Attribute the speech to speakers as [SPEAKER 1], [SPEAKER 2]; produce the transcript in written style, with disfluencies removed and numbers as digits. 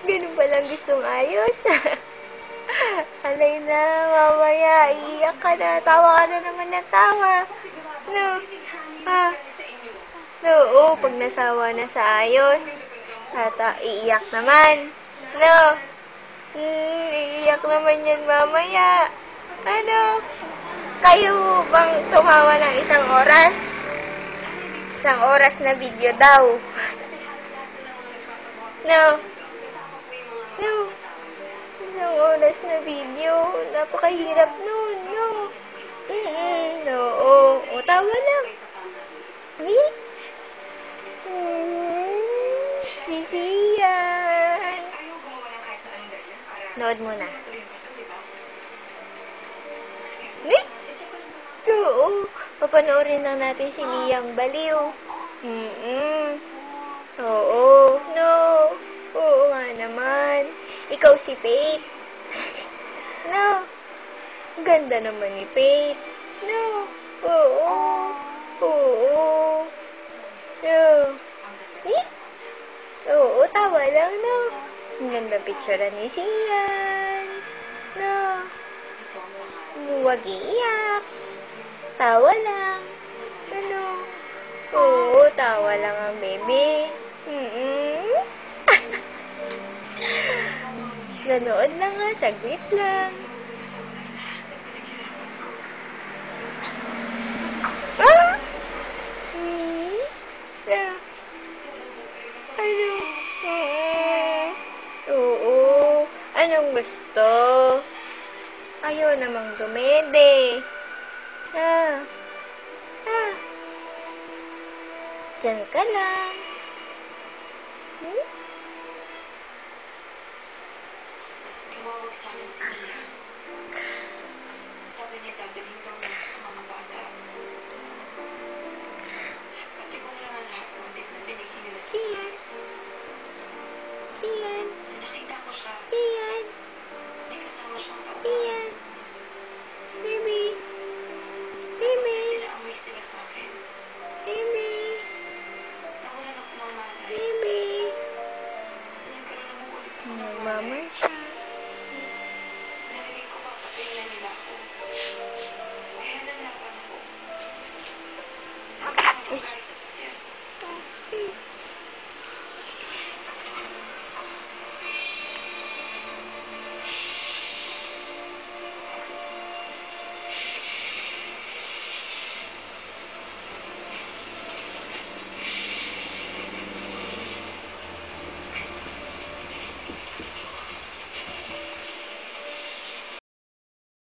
[SPEAKER 1] Ganun palang gustong ayos. Alay na, mamaya, iiyak ka na. Tawa ka na naman ng tawa. No? No, pag nasawa na sa ayos, iiyak naman. No? Iiyak naman yan mamaya. Ano? Kayo bang tumawa ng isang oras? Isang oras na video daw. No? No? Isang oras na video. Napakahirap nun, no? Oo. O, tawa lang. Sisiyan. Nood mo na. Oo. Papanoorin lang natin si Miyang Baliw. Oo. No. Oo nga naman. Ikaw si Faith. No. Ganda naman ni Faith. No. Oo. Oo. No. Oo, tawa lang, no? Ang ganda picture ni Sian. No. Huwag iiyak. Tawa lang. Ano? Oo, tawa lang ang baby. Nanood lang nga, saglit lang. Ah! Ano? Oo. Anong gusto? Ayaw namang dumede. Diyan ka lang.
[SPEAKER 2] Tumawag sa akin si Mia. Sabi niya dadalhin daw niya sa mga bata. Pati ko na nga lahat ng tip na binigyan nila sa pulis.
[SPEAKER 1] Siyan.
[SPEAKER 2] Nakita ko siya.
[SPEAKER 1] Siyan.
[SPEAKER 2] May kasama siyang tao.
[SPEAKER 1] Siyan. Baby. Baby.
[SPEAKER 2] Pinaamoy sila sa akin.
[SPEAKER 1] Baby.
[SPEAKER 2] Nakunan ako ng malay.
[SPEAKER 1] Baby.
[SPEAKER 2] Nagkaroon ako ulit ako ng malay.
[SPEAKER 1] Nagmamay siya.
[SPEAKER 2] Narinig ko papatayin nila ako. Kaya nalaban ako.